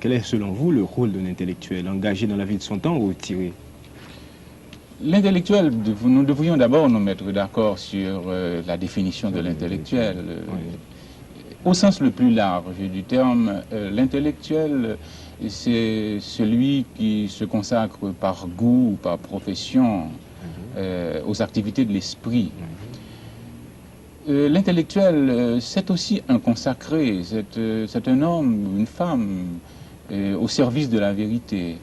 Quel est selon vous le rôle d'un intellectuel, engagé dans la vie de son temps ou retiré? L'intellectuel, nous devrions d'abord nous mettre d'accord sur la définition de l'intellectuel. Au sens le plus large du terme, l'intellectuel, c'est celui qui se consacre par goût ou par profession aux activités de l'esprit. L'intellectuel, c'est aussi un consacré, c'est un homme, une femme au service de la vérité.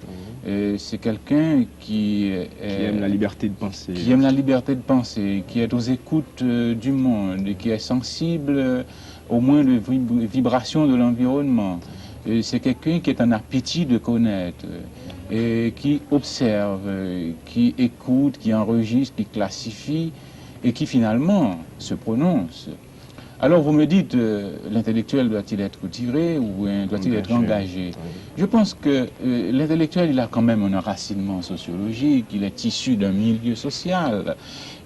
C'est quelqu'un qui aime la liberté de penser. Qui aime la liberté de penser, qui est aux écoutes du monde, qui est sensible aux moindres vibrations de l'environnement. C'est quelqu'un qui est un appétit de connaître, et qui observe, qui écoute, qui enregistre, qui classifie, et qui finalement se prononce. Alors vous me dites, l'intellectuel doit-il être retiré ou doit-il être engagé? Je pense que l'intellectuel, il a quand même un enracinement sociologique, il est issu d'un milieu social,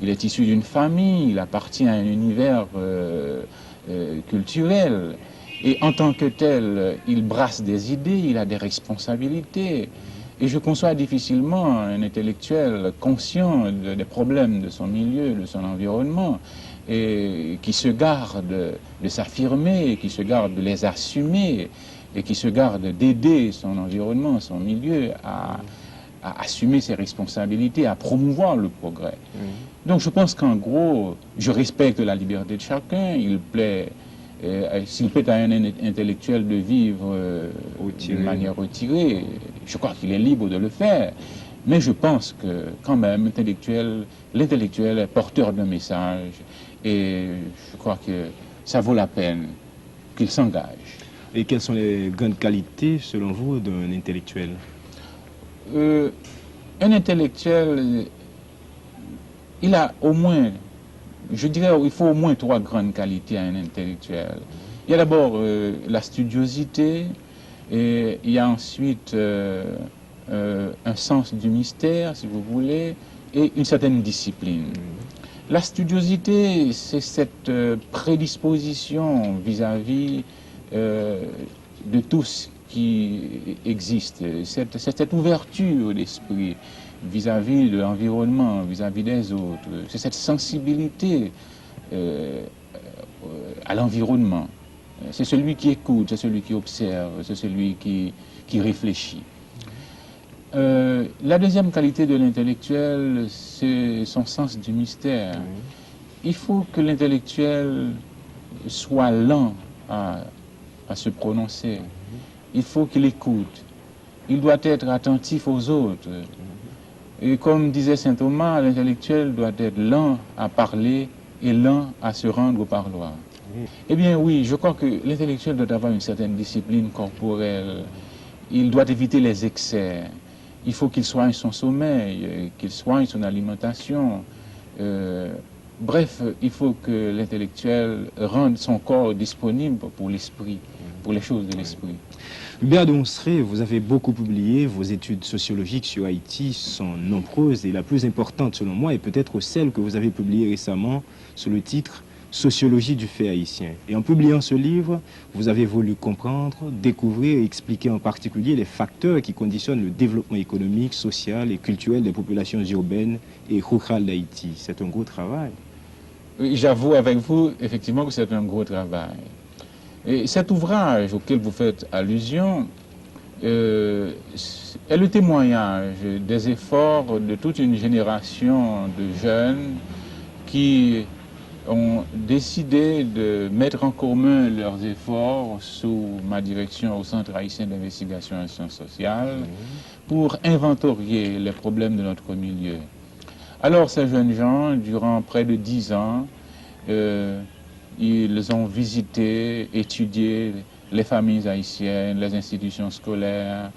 il est issu d'une famille, il appartient à un univers culturel. Et en tant que tel, il brasse des idées, il a des responsabilités. Et je conçois difficilement un intellectuel conscient des problèmes de son milieu, de son environnement, et qui se garde de s'affirmer, qui se garde de les assumer, et qui se garde d'aider son environnement, son milieu à assumer ses responsabilités, à promouvoir le progrès. Donc je pense qu'en gros, je respecte la liberté de chacun, s'il plaît à un intellectuel de vivre d'une manière retirée, je crois qu'il est libre de le faire. Mais je pense que quand même, l'intellectuel est porteur d'un message et je crois que ça vaut la peine qu'il s'engage. Et quelles sont les grandes qualités, selon vous, d'un intellectuel? Un intellectuel, il a au moins, je dirais, il faut au moins 3 grandes qualités à un intellectuel. Il y a d'abord la studiosité, et il y a ensuite un sens du mystère, si vous voulez, et une certaine discipline. La studiosité, c'est cette prédisposition vis-à-vis de tout ce qui existe, cette ouverture d'esprit vis-à-vis de l'environnement, vis-à-vis des autres, c'est cette sensibilité à l'environnement. C'est celui qui écoute, c'est celui qui observe, c'est celui qui réfléchit. La deuxième qualité de l'intellectuel, c'est son sens du mystère. Il faut que l'intellectuel soit lent à se prononcer. Il faut qu'il écoute. Il doit être attentif aux autres. Et comme disait saint Thomas, l'intellectuel doit être lent à parler et lent à se rendre au parloir. Eh bien oui, je crois que l'intellectuel doit avoir une certaine discipline corporelle. Il doit éviter les excès. Il faut qu'il soigne son sommeil, qu'il soigne son alimentation. Bref, il faut que l'intellectuel rende son corps disponible pour l'esprit, pour les choses de l'esprit. Hubert de Monstret, vous avez beaucoup publié, vos études sociologiques sur Haïti sont nombreuses et la plus importante selon moi est peut-être celle que vous avez publiée récemment sous le titre « Sociologie du fait haïtien ». Et en publiant ce livre, vous avez voulu comprendre, découvrir et expliquer en particulier les facteurs qui conditionnent le développement économique, social et culturel des populations urbaines et rurales d'Haïti. C'est un gros travail. Oui, j'avoue avec vous, effectivement, que c'est un gros travail. Et cet ouvrage auquel vous faites allusion est le témoignage des efforts de toute une génération de jeunes qui ont décidé de mettre en commun leurs efforts sous ma direction au Centre haïtien d'investigation et sciences sociales pour inventorier les problèmes de notre milieu. Alors ces jeunes gens, durant près de 10 ans, ils ont visité, étudié les familles haïtiennes, les institutions scolaires,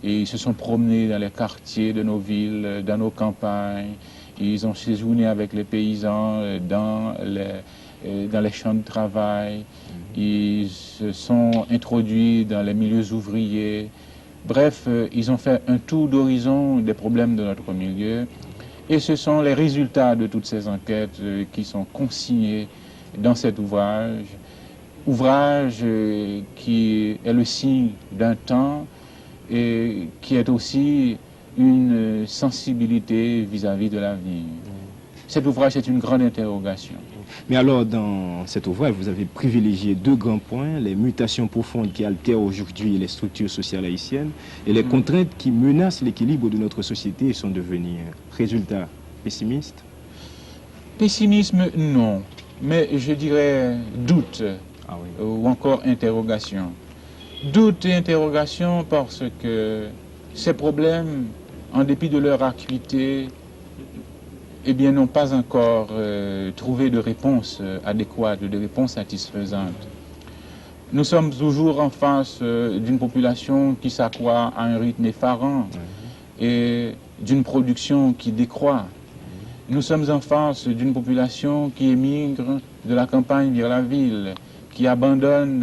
et ils se sont promenés dans les quartiers de nos villes, dans nos campagnes. Ils ont séjourné avec les paysans dans les champs de travail. Ils se sont introduits dans les milieux ouvriers. Bref, ils ont fait un tour d'horizon des problèmes de notre milieu. Et ce sont les résultats de toutes ces enquêtes qui sont consignés dans cet ouvrage ouvrage qui est le signe d'un temps et qui est aussi une sensibilité vis-à-vis de l'avenir. Cet ouvrage est une grande interrogation. Mais alors, dans cet ouvrage, vous avez privilégié deux grands points, les mutations profondes qui altèrent aujourd'hui les structures sociales haïtiennes et les contraintes qui menacent l'équilibre de notre société et son devenir. Résultat, pessimiste? Pessimisme, non. Mais je dirais doute ou encore interrogation. Doute et interrogation parce que ces problèmes, en dépit de leur acuité, eh bien, n'ont pas encore trouvé de réponse adéquate, de réponse satisfaisante. Nous sommes toujours en face d'une population qui s'accroît à un rythme effarant et d'une production qui décroît. Nous sommes en face d'une population qui émigre de la campagne vers la ville, qui abandonne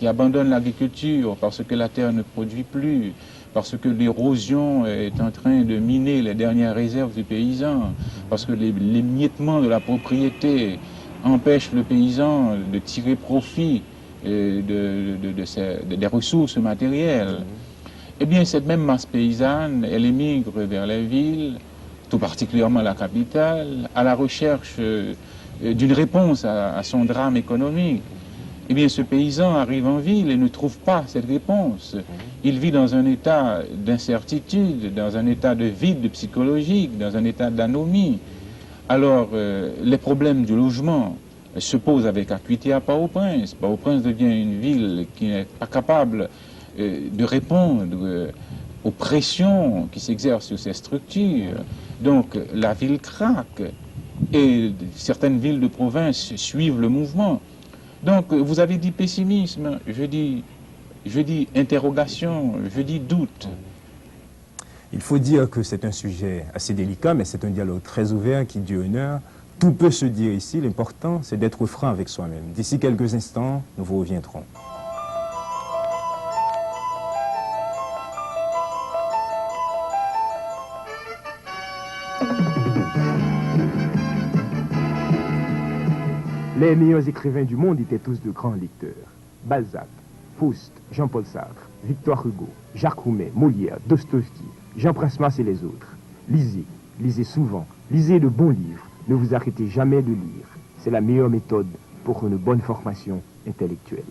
l'agriculture parce que la terre ne produit plus, parce que l'érosion est en train de miner les dernières réserves du paysan, parce que l'émiettement de la propriété empêche le paysan de tirer profit des ressources matérielles. Eh bien, cette même masse paysanne, elle émigre vers les villes, tout particulièrement la capitale, à la recherche d'une réponse à son drame économique. Eh bien, ce paysan arrive en ville et ne trouve pas cette réponse. Il vit dans un état d'incertitude, dans un état de vide psychologique, dans un état d'anomie. Alors, les problèmes du logement se posent avec acuité à Port-au-Prince. Port-au-Prince devient une ville qui n'est pas capable de répondre aux pressions qui s'exercent sur ces structures. Donc, la ville craque et certaines villes de province suivent le mouvement. Donc, vous avez dit pessimisme, je dis interrogation, je dis doute. Il faut dire que c'est un sujet assez délicat, mais c'est un dialogue très ouvert qui dit honneur. Tout peut se dire ici, l'important c'est d'être franc avec soi-même. D'ici quelques instants, nous vous reviendrons. Les meilleurs écrivains du monde étaient tous de grands lecteurs. Balzac, Faust, Jean-Paul Sartre, Victor Hugo, Jacques Roumet, Molière, Dostoïevski, Jean Prasmas et les autres. Lisez, lisez souvent, lisez de bons livres, ne vous arrêtez jamais de lire. C'est la meilleure méthode pour une bonne formation intellectuelle.